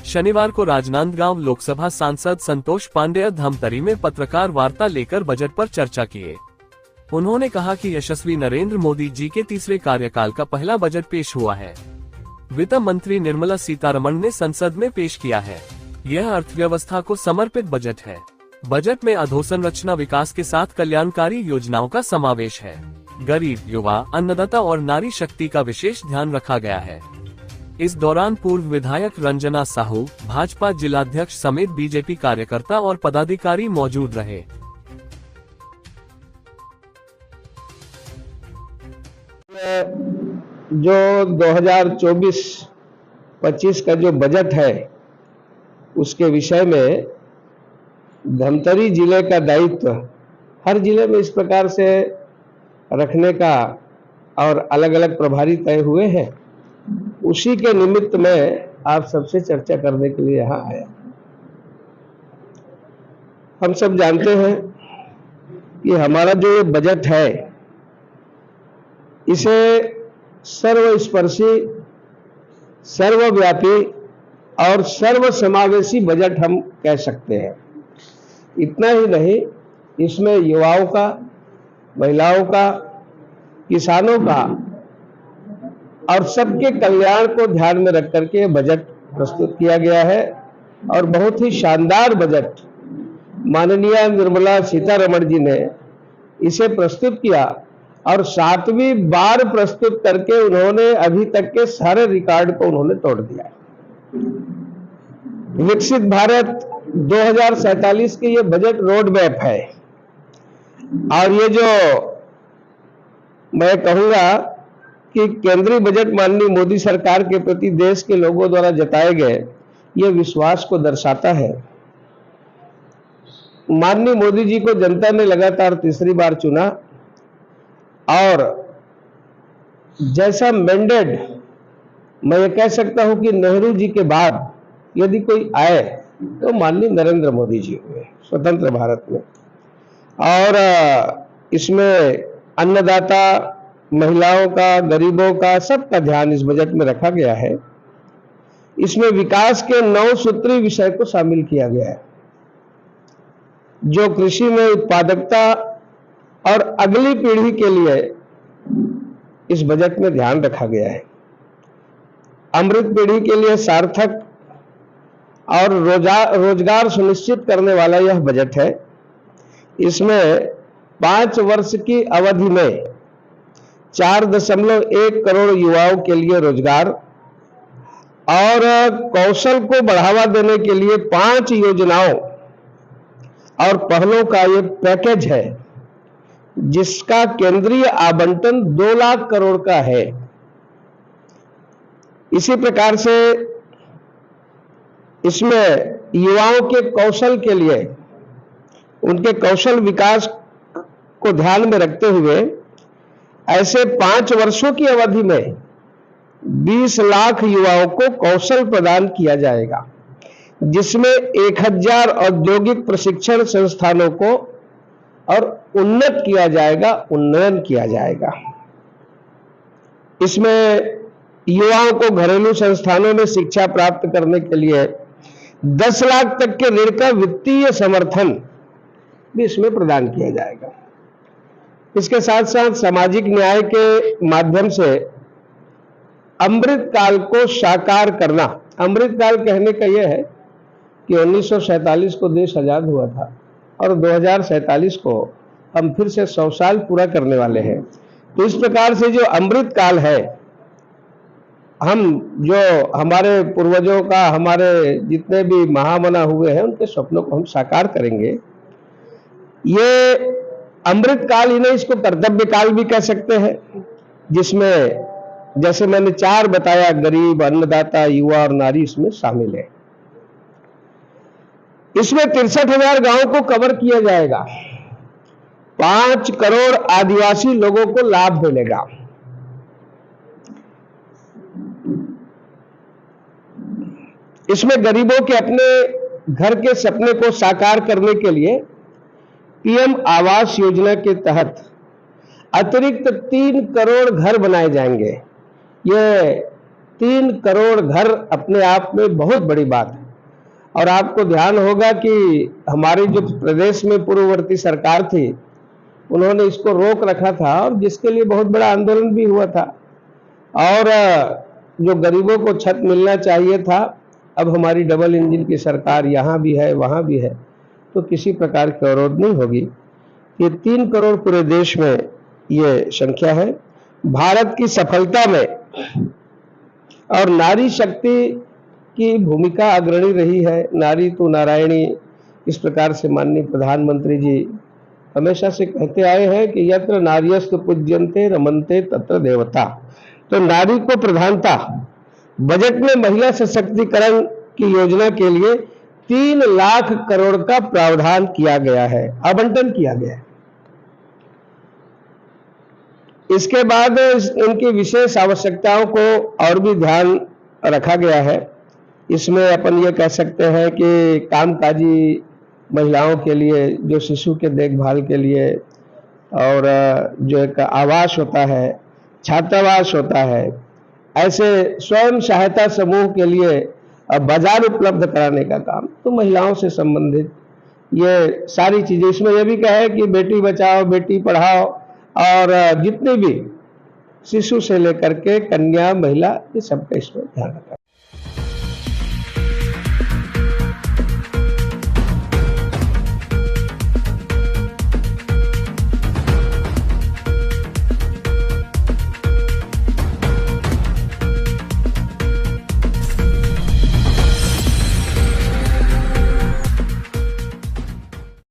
शनिवार को राजनांदगांव लोकसभा सांसद संतोष पांडेय धमतरी में पत्रकार वार्ता लेकर बजट पर चर्चा किए। उन्होंने कहा कि यशस्वी नरेंद्र मोदी जी के तीसरे कार्यकाल का पहला बजट पेश हुआ है। वित्त मंत्री निर्मला सीतारमण ने संसद में पेश किया है। यह अर्थव्यवस्था को समर्पित बजट है। बजट में अधोसंरचना विकास के साथ कल्याणकारी योजनाओं का समावेश है। गरीब, युवा, अन्नदाता और नारी शक्ति का विशेष ध्यान रखा गया है। इस दौरान पूर्व विधायक रंजना साहू, भाजपा जिलाध्यक्ष समेत बीजेपी कार्यकर्ता और पदाधिकारी मौजूद रहे। जो 2024-25 का जो बजट है उसके विषय में धमतरी जिले का दायित्व हर जिले में इस प्रकार से रखने का और अलग अलग प्रभारी तय हुए हैं। उसी के निमित्त में आप सबसे चर्चा करने के लिए यहाँ आया। हम सब जानते हैं कि हमारा जो ये बजट है इसे सर्वस्पर्शी, सर्वव्यापी और सर्वसमावेशी बजट हम कह सकते हैं। इतना ही नहीं, इसमें युवाओं का, महिलाओं का, किसानों का और सबके कल्याण को ध्यान में रख करके बजट प्रस्तुत किया गया है और बहुत ही शानदार बजट माननीय निर्मला सीतारमण जी ने इसे प्रस्तुत किया और 7वीं बार प्रस्तुत करके उन्होंने अभी तक के सारे रिकॉर्ड को उन्होंने तोड़ दिया। विकसित भारत 2047 की ये बजट रोड मैप है और ये जो मैं कहूंगा कि केंद्रीय बजट माननीय मोदी सरकार के प्रति देश के लोगों द्वारा जताए गए ये विश्वास को दर्शाता है। माननीय मोदी जी को जनता ने लगातार तीसरी बार चुना और जैसा मैंडेट मैं ये कह सकता हूं कि नेहरू जी के बाद यदि कोई आए तो माननीय नरेंद्र मोदी जी हुए स्वतंत्र भारत में। और इसमें अन्नदाता, महिलाओं का, गरीबों का, सबका ध्यान इस बजट में रखा गया है। इसमें विकास के 9 सूत्री विषय को शामिल किया गया है, जो कृषि में उत्पादकता और अगली पीढ़ी के लिए इस बजट में ध्यान रखा गया है। अमृत पीढ़ी के लिए सार्थक और रोजगार सुनिश्चित करने वाला यह बजट है। इसमें 5 वर्ष की अवधि में 4.1 करोड़ युवाओं के लिए रोजगार और कौशल को बढ़ावा देने के लिए 5 योजनाओं और पहलों का ये पैकेज है, जिसका केंद्रीय आवंटन 2 लाख करोड़ का है। इसी प्रकार से इसमें युवाओं के कौशल के लिए, उनके कौशल विकास को ध्यान में रखते हुए ऐसे 5 वर्षों की अवधि में 20 लाख युवाओं को कौशल प्रदान किया जाएगा, जिसमें 1000 औद्योगिक प्रशिक्षण संस्थानों को और उन्नयन किया जाएगा। इसमें युवाओं को घरेलू संस्थानों में शिक्षा प्राप्त करने के लिए 10 लाख तक के ऋण का वित्तीय समर्थन भी इसमें प्रदान किया जाएगा। इसके साथ साथ सामाजिक न्याय के माध्यम से अमृत काल को साकार करना। अमृत काल कहने का यह है कि 1947 को देश आजाद हुआ था और 2047 को हम फिर से 100 साल पूरा करने वाले हैं। तो इस प्रकार से जो अमृत काल है, हम जो हमारे पूर्वजों का, हमारे जितने भी महामना हुए हैं, उनके सपनों को हम साकार करेंगे। ये अमृत काल ही नहीं, इसको कर्तव्य काल भी कह सकते हैं, जिसमें जैसे मैंने 4 बताया, गरीब, अन्नदाता, युवा और नारी इसमें शामिल है। इसमें 63,000 गांवों को कवर किया जाएगा। 5 करोड़ आदिवासी लोगों को लाभ मिलेगा। इसमें गरीबों के अपने घर के सपने को साकार करने के लिए पीएम आवास योजना के तहत अतिरिक्त 3 करोड़ घर बनाए जाएंगे। ये 3 करोड़ घर अपने आप में बहुत बड़ी बात है। और आपको ध्यान होगा कि हमारी जो प्रदेश में पूर्ववर्ती सरकार थी, उन्होंने इसको रोक रखा था और जिसके लिए बहुत बड़ा आंदोलन भी हुआ था। और जो गरीबों को छत मिलना चाहिए था, अब हमारी डबल इंजन की सरकार यहाँ भी है वहाँ भी है, तो किसी प्रकार की अवरोध नहीं होगी। ये 3 करोड़ पूरे देश में ये संख्या है। भारत की सफलता में और नारी शक्ति की भूमिका अग्रणी रही है। नारी तो नारायणी, इस प्रकार से माननीय प्रधानमंत्री जी हमेशा से कहते आए हैं कि यत्र नार्यस्तु पूज्यन्ते रमन्ते तत्र देवता। तो नारी को प्रधानता, बजट में महिला सशक्तिकरण की योजना के लिए 3 लाख करोड़ का प्रावधान किया गया है, आवंटन किया गया है। इसके बाद इनकी विशेष आवश्यकताओं को और भी ध्यान रखा गया है। इसमें अपन ये कह सकते हैं कि कामकाजी महिलाओं के लिए, जो शिशु के देखभाल के लिए, और जो एक आवास होता है, छात्रावास होता है, ऐसे स्वयं सहायता समूह के लिए बाजार उपलब्ध कराने का काम, तो महिलाओं से संबंधित ये सारी चीजें। इसमें यह भी कहा है कि बेटी बचाओ बेटी पढ़ाओ, और जितने भी शिशु से लेकर के कन्या, महिला, ये सबका इसमें ध्यान रखा।